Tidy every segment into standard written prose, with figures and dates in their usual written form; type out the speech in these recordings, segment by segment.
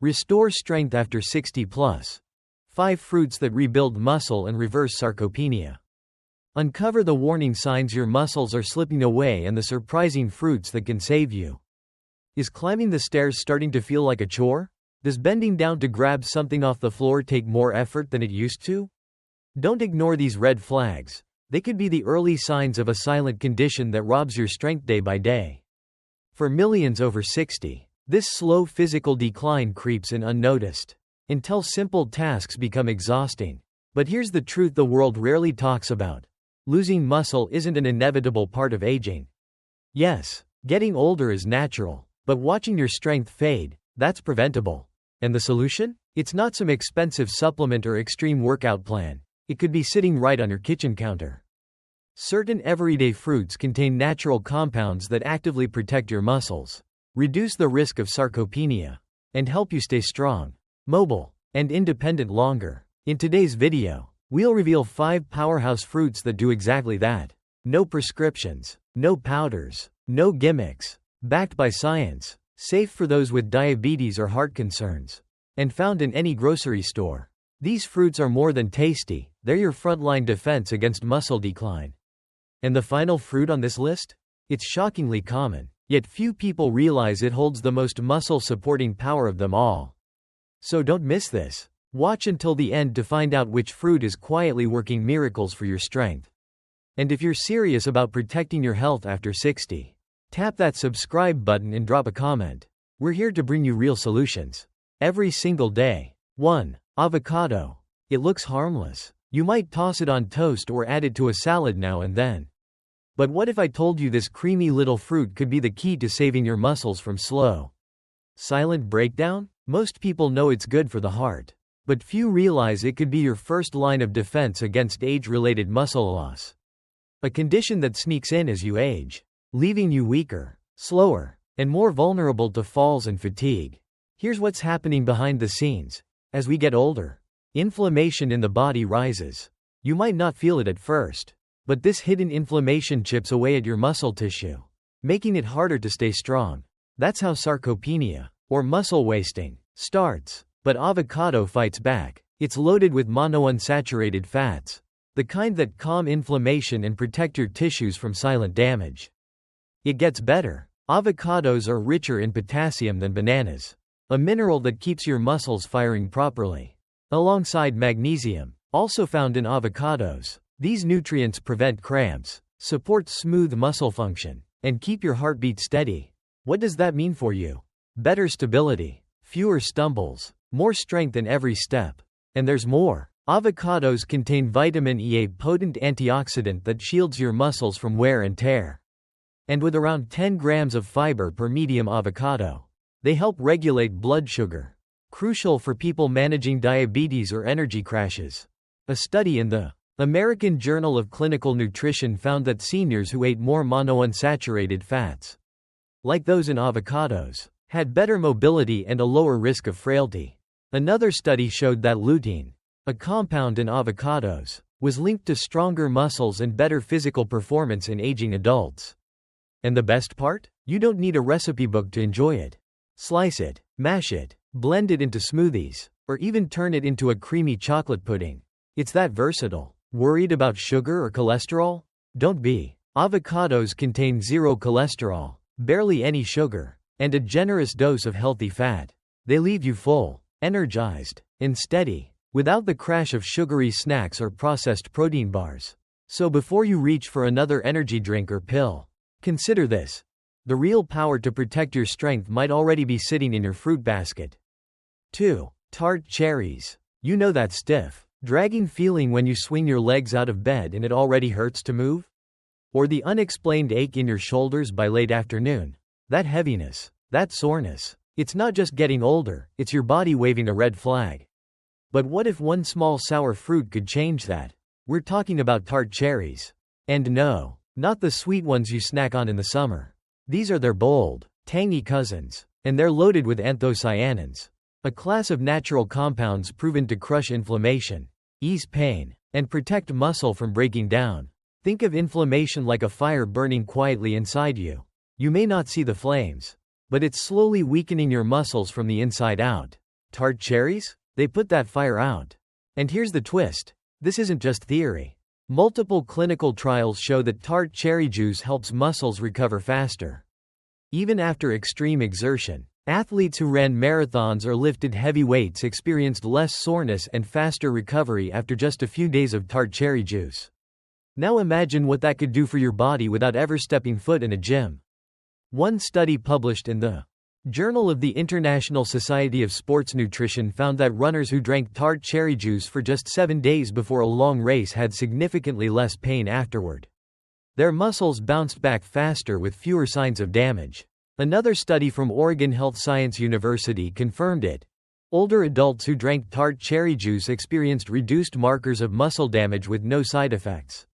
Restore strength after 60 plus. 5 fruits that rebuild muscle and reverse sarcopenia. Uncover the warning signs your muscles are slipping away and the surprising fruits that can save you. Is climbing the stairs starting to feel like a chore? Does bending down to grab something off the floor take more effort than it used to? Don't ignore these red flags. They could be the early signs of a silent condition that robs your strength day by day. For millions over 60, this slow physical decline creeps in unnoticed, until simple tasks become exhausting. But here's the truth the world rarely talks about. Losing muscle isn't an inevitable part of aging. Yes, getting older is natural, but watching your strength fade, that's preventable. And the solution? It's not some expensive supplement or extreme workout plan. It could be sitting right on your kitchen counter. Certain everyday fruits contain natural compounds that actively protect your muscles, reduce the risk of sarcopenia, and help you stay strong, mobile, and independent longer. In today's video, we'll reveal 5 powerhouse fruits that do exactly that. No prescriptions, no powders, no gimmicks, backed by science, safe for those with diabetes or heart concerns, and found in any grocery store. These fruits are more than tasty, they're your frontline defense against muscle decline. And the final fruit on this list? It's shockingly common, yet few people realize it holds the most muscle-supporting power of them all. So don't miss this. Watch until the end to find out which fruit is quietly working miracles for your strength. And if you're serious about protecting your health after 60, tap that subscribe button and drop a comment. We're here to bring you real solutions. Every single day. 1. Avocado. It looks harmless. You might toss it on toast or add it to a salad now and then. But what if I told you this creamy little fruit could be the key to saving your muscles from slow, silent breakdown? Most people know it's good for the heart, but few realize it could be your first line of defense against age-related muscle loss. A condition that sneaks in as you age, leaving you weaker, slower, and more vulnerable to falls and fatigue. Here's what's happening behind the scenes. As we get older, inflammation in the body rises. You might not feel it at first, but this hidden inflammation chips away at your muscle tissue, making it harder to stay strong. That's how sarcopenia, or muscle wasting, starts. But avocado fights back. It's loaded with monounsaturated fats, the kind that calm inflammation and protect your tissues from silent damage. It gets better. Avocados are richer in potassium than bananas, a mineral that keeps your muscles firing properly. Alongside magnesium, also found in avocados, these nutrients prevent cramps, support smooth muscle function, and keep your heartbeat steady. What does that mean for you? Better stability, fewer stumbles, more strength in every step. And there's more. Avocados contain vitamin E, a potent antioxidant that shields your muscles from wear and tear. And with around 10 grams of fiber per medium avocado, they help regulate blood sugar, crucial for people managing diabetes or energy crashes. A study in the American Journal of Clinical Nutrition found that seniors who ate more monounsaturated fats, like those in avocados, had better mobility and a lower risk of frailty. Another study showed that lutein, a compound in avocados, was linked to stronger muscles and better physical performance in aging adults. And the best part? You don't need a recipe book to enjoy it. Slice it, mash it, blend it into smoothies, or even turn it into a creamy chocolate pudding. It's that versatile. Worried about sugar or cholesterol? Don't be. Avocados contain zero cholesterol, barely any sugar, and a generous dose of healthy fat. They leave you full, energized, and steady, without the crash of sugary snacks or processed protein bars. So before you reach for another energy drink or pill, consider this. The real power to protect your strength might already be sitting in your fruit basket. 2. Tart cherries. You know that stiff, dragging feeling when you swing your legs out of bed and it already hurts to move? Or the unexplained ache in your shoulders by late afternoon? That heaviness, that soreness. It's not just getting older, it's your body waving a red flag. But what if one small sour fruit could change that? We're talking about tart cherries. And no, not the sweet ones you snack on in the summer. These are their bold, tangy cousins, and they're loaded with anthocyanins, a class of natural compounds proven to crush inflammation, ease pain, and protect muscle from breaking down. Think of inflammation like a fire burning quietly inside you. You may not see the flames, but it's slowly weakening your muscles from the inside out. Tart cherries? They put that fire out. And here's the twist. This isn't just theory. Multiple clinical trials show that tart cherry juice helps muscles recover faster. Even after extreme exertion, athletes who ran marathons or lifted heavy weights experienced less soreness and faster recovery after just a few days of tart cherry juice. Now imagine what that could do for your body without ever stepping foot in a gym. One study published in the Journal of the International Society of Sports Nutrition found that runners who drank tart cherry juice for just 7 days before a long race had significantly less pain afterward. Their muscles bounced back faster with fewer signs of damage. Another study from Oregon Health Science University confirmed it. Older adults who drank tart cherry juice experienced reduced markers of muscle damage with no side effects.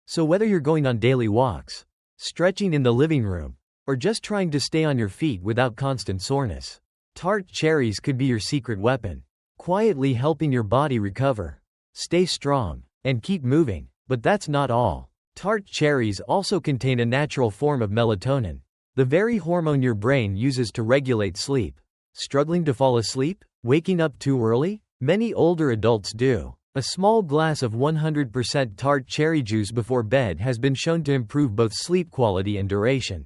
So whether you're going on daily walks, stretching in the living room, or just trying to stay on your feet without constant soreness, tart cherries could be your secret weapon, quietly helping your body recover, stay strong, and keep moving. But that's not all. Tart cherries also contain a natural form of melatonin, the very hormone your brain uses to regulate sleep. Struggling to fall asleep? Waking up too early? Many older adults do. A small glass of 100% tart cherry juice before bed has been shown to improve both sleep quality and duration.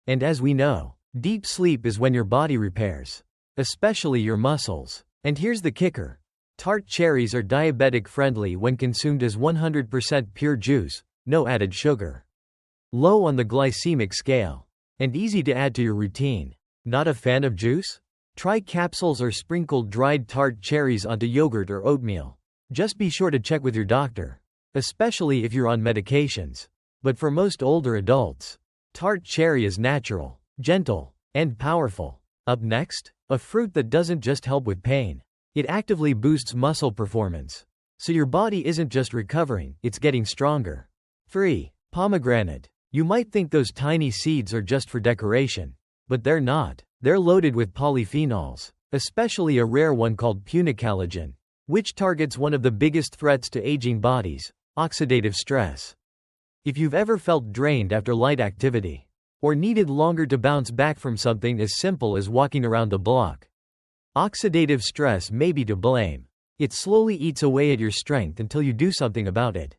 And as we know, deep sleep is when your body repairs, especially your muscles. And here's the kicker. Tart cherries are diabetic friendly when consumed as 100% pure juice, no added sugar. Low on the glycemic scale. And easy to add to your routine. Not a fan of juice? Try capsules or sprinkled dried tart cherries onto yogurt or oatmeal. Just be sure to check with your doctor, especially if you're on medications. But for most older adults, tart cherry is natural, gentle, and powerful. Up next, a fruit that doesn't just help with pain. It actively boosts muscle performance. So your body isn't just recovering, it's getting stronger. 3. Pomegranate. You might think those tiny seeds are just for decoration. But they're not. They're loaded with polyphenols, especially a rare one called punicalagin, which targets one of the biggest threats to aging bodies, oxidative stress. If you've ever felt drained after light activity, or needed longer to bounce back from something as simple as walking around the block, oxidative stress may be to blame. It slowly eats away at your strength until you do something about it.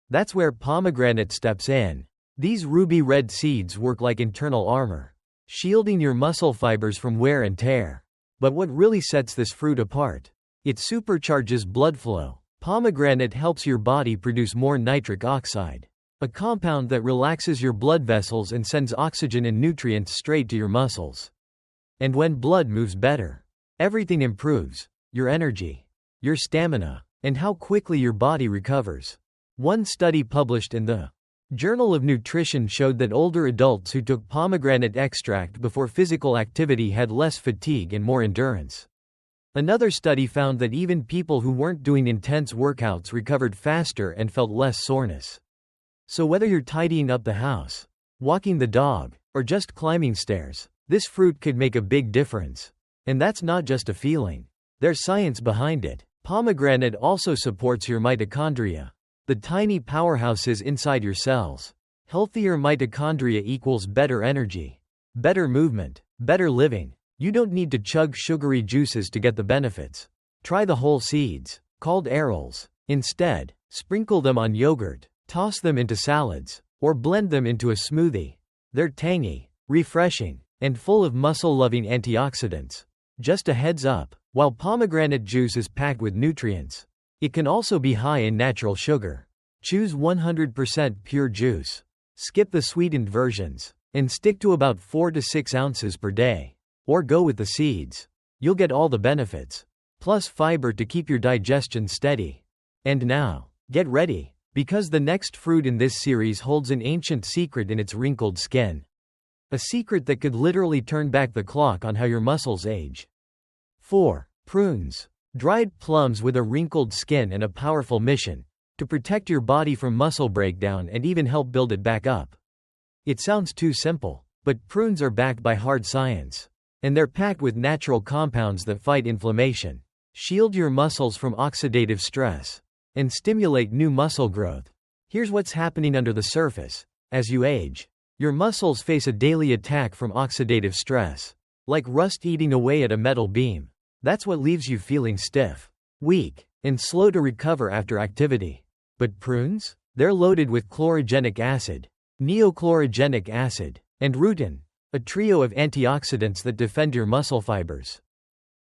That's where pomegranate steps in. These ruby red seeds work like internal armor, shielding your muscle fibers from wear and tear. But what really sets this fruit apart? It supercharges blood flow. Pomegranate helps your body produce more nitric oxide, a compound that relaxes your blood vessels and sends oxygen and nutrients straight to your muscles. And when blood moves better, everything improves: your energy, your stamina, and how quickly your body recovers. One study published in the Journal of Nutrition showed that older adults who took pomegranate extract before physical activity had less fatigue and more endurance. Another study found that even people who weren't doing intense workouts recovered faster and felt less soreness. So whether you're tidying up the house, walking the dog, or just climbing stairs, this fruit could make a big difference. And that's not just a feeling. There's science behind it. Pomegranate also supports your mitochondria, the tiny powerhouses inside your cells. Healthier mitochondria equals better energy, better movement, better living. You don't need to chug sugary juices to get the benefits. Try the whole seeds, called arils. Instead, sprinkle them on yogurt, toss them into salads, or blend them into a smoothie. They're tangy, refreshing, and full of muscle-loving antioxidants. Just a heads up, while pomegranate juice is packed with nutrients, it can also be high in natural sugar. Choose 100% pure juice. Skip the sweetened versions, and stick to about 4 to 6 ounces per day. Or go with the seeds. You'll get all the benefits, plus fiber to keep your digestion steady. And now, get ready, because the next fruit in this series holds an ancient secret in its wrinkled skin. A secret that could literally turn back the clock on how your muscles age. 4. Prunes. Dried plums with a wrinkled skin and a powerful mission: to protect your body from muscle breakdown and even help build it back up. It sounds too simple, but prunes are backed by hard science. And they're packed with natural compounds that fight inflammation, shield your muscles from oxidative stress, and stimulate new muscle growth. Here's what's happening under the surface. As you age, your muscles face a daily attack from oxidative stress, like rust eating away at a metal beam. That's what leaves you feeling stiff, weak, and slow to recover after activity. But prunes? They're loaded with chlorogenic acid, neochlorogenic acid, and rutin, a trio of antioxidants that defend your muscle fibers,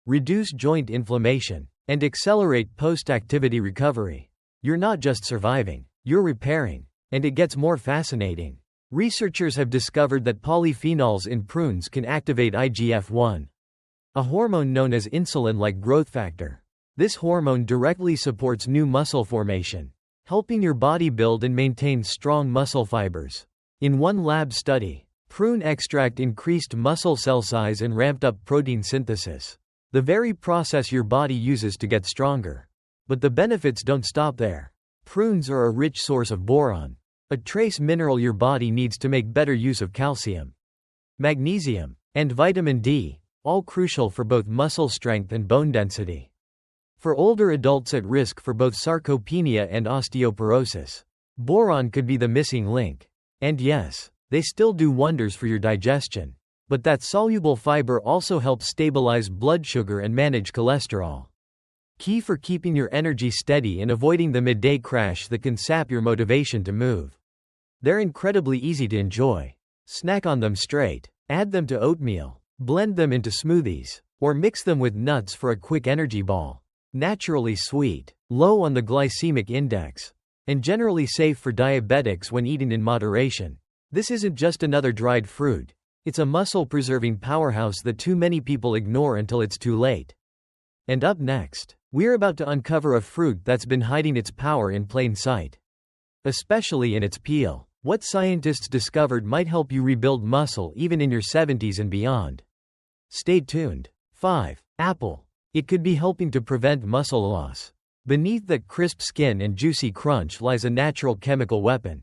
reduce joint inflammation, and accelerate post-activity recovery. You're not just surviving, you're repairing. And it gets more fascinating. Researchers have discovered that polyphenols in prunes can activate IGF-1, a hormone known as insulin-like growth factor. This hormone directly supports new muscle formation, helping your body build and maintain strong muscle fibers. In one lab study, prune extract increased muscle cell size and ramped up protein synthesis, the very process your body uses to get stronger. But the benefits don't stop there. Prunes are a rich source of boron, a trace mineral your body needs to make better use of calcium, magnesium, and vitamin D, all crucial for both muscle strength and bone density. For older adults at risk for both sarcopenia and osteoporosis, boron could be the missing link. And yes, they still do wonders for your digestion. But that soluble fiber also helps stabilize blood sugar and manage cholesterol. Key for keeping your energy steady and avoiding the midday crash that can sap your motivation to move. They're incredibly easy to enjoy. Snack on them straight, add them to oatmeal, blend them into smoothies, or mix them with nuts for a quick energy ball. Naturally sweet, low on the glycemic index, and generally safe for diabetics when eaten in moderation. This isn't just another dried fruit. It's a muscle-preserving powerhouse that too many people ignore until it's too late. And up next, we're about to uncover a fruit that's been hiding its power in plain sight, especially in its peel. What scientists discovered might help you rebuild muscle even in your 70s and beyond. Stay tuned. 5. Apple. It could be helping to prevent muscle loss. Beneath that crisp skin and juicy crunch lies a natural chemical weapon.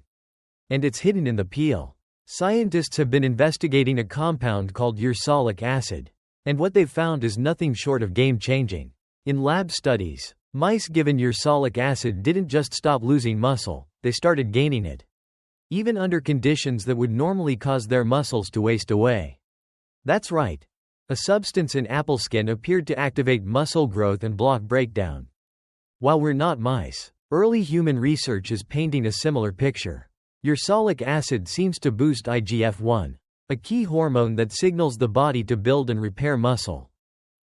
And it's hidden in the peel. Scientists have been investigating a compound called ursolic acid, and what they've found is nothing short of game-changing. In lab studies, mice given ursolic acid didn't just stop losing muscle, they started gaining it, even under conditions that would normally cause their muscles to waste away. That's right. A substance in apple skin appeared to activate muscle growth and block breakdown. While we're not mice, early human research is painting a similar picture. Ursolic acid seems to boost IGF-1, a key hormone that signals the body to build and repair muscle.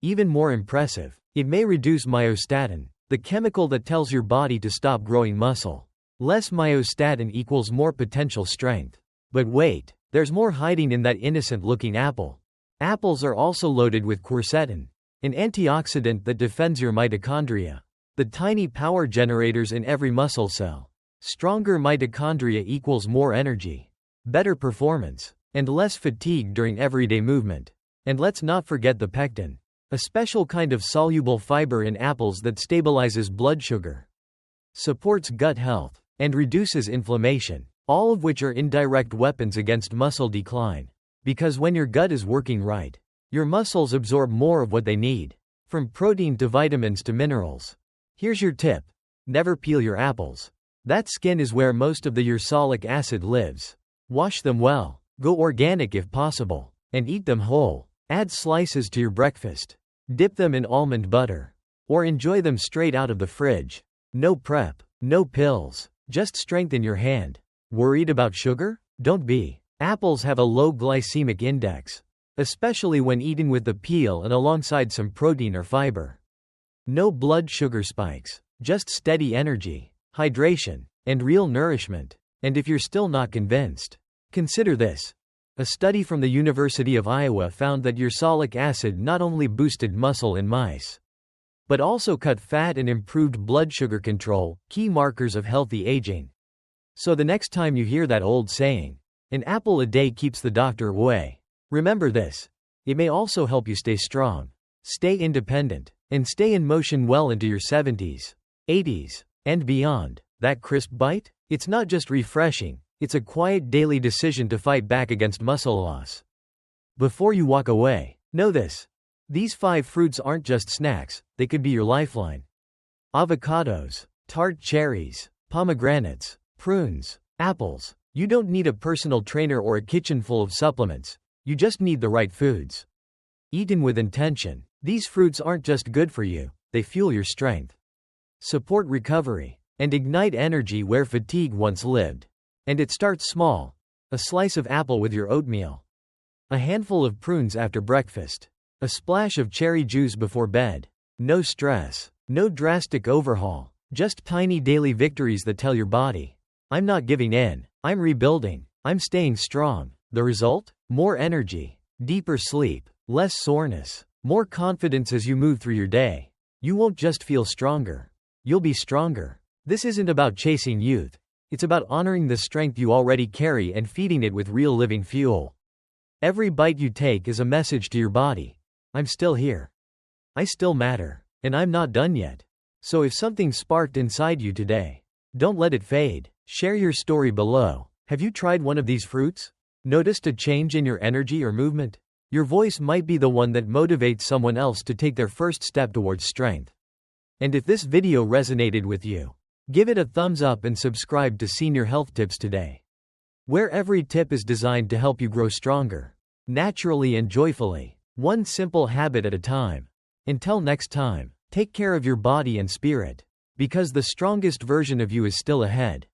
Even more impressive, it may reduce myostatin, the chemical that tells your body to stop growing muscle. Less myostatin equals more potential strength. But wait, there's more hiding in that innocent-looking apple. Apples are also loaded with quercetin, an antioxidant that defends your mitochondria, the tiny power generators in every muscle cell. Stronger mitochondria equals more energy, better performance, and less fatigue during everyday movement. And let's not forget the pectin, a special kind of soluble fiber in apples that stabilizes blood sugar, supports gut health, and reduces inflammation, all of which are indirect weapons against muscle decline. Because when your gut is working right, your muscles absorb more of what they need, from protein to vitamins to minerals. Here's your tip: never peel your apples. That skin is where most of the ursolic acid lives. Wash them well, go organic if possible, and eat them whole. Add slices to your breakfast. Dip them in almond butter, or enjoy them straight out of the fridge. No prep, no pills, just strength in your hand. Worried about sugar? Don't be. Apples have a low glycemic index, especially when eaten with the peel and alongside some protein or fiber. No blood sugar spikes, just steady energy, hydration, and real nourishment. And if you're still not convinced, consider this. A study from the University of Iowa found that ursolic acid not only boosted muscle in mice, but also cut fat and improved blood sugar control, key markers of healthy aging. So the next time you hear that old saying, "An apple a day keeps the doctor away," remember this. It may also help you stay strong, stay independent, and stay in motion well into your 70s, 80s, and beyond. That crisp bite? It's not just refreshing, it's a quiet daily decision to fight back against muscle loss. Before you walk away, know this. These 5 fruits aren't just snacks, they could be your lifeline. Avocados, tart cherries, pomegranates, prunes, apples. You don't need a personal trainer or a kitchen full of supplements, you just need the right foods. Eaten with intention, These fruits aren't just good for you, they fuel your strength, support recovery, and ignite energy where fatigue once lived. And it starts small. A slice of apple with your oatmeal. A handful of prunes after breakfast. A splash of cherry juice before bed. No stress. No drastic overhaul. Just tiny daily victories that tell your body, I'm not giving in. I'm rebuilding. I'm staying strong. The result? More energy. Deeper sleep. Less soreness. More confidence as you move through your day. You won't just feel stronger. You'll be stronger. This isn't about chasing youth. It's about honoring the strength you already carry and feeding it with real living fuel. Every bite you take is a message to your body. I'm still here. I still matter. And I'm not done yet. So if something sparked inside you today, don't let it fade. Share your story below. Have you tried one of these fruits? Noticed a change in your energy or movement? Your voice might be the one that motivates someone else to take their first step towards strength. And if this video resonated with you, give it a thumbs up and subscribe to Senior Health Tips today, where every tip is designed to help you grow stronger, naturally and joyfully, one simple habit at a time. Until next time, take care of your body and spirit, because the strongest version of you is still ahead.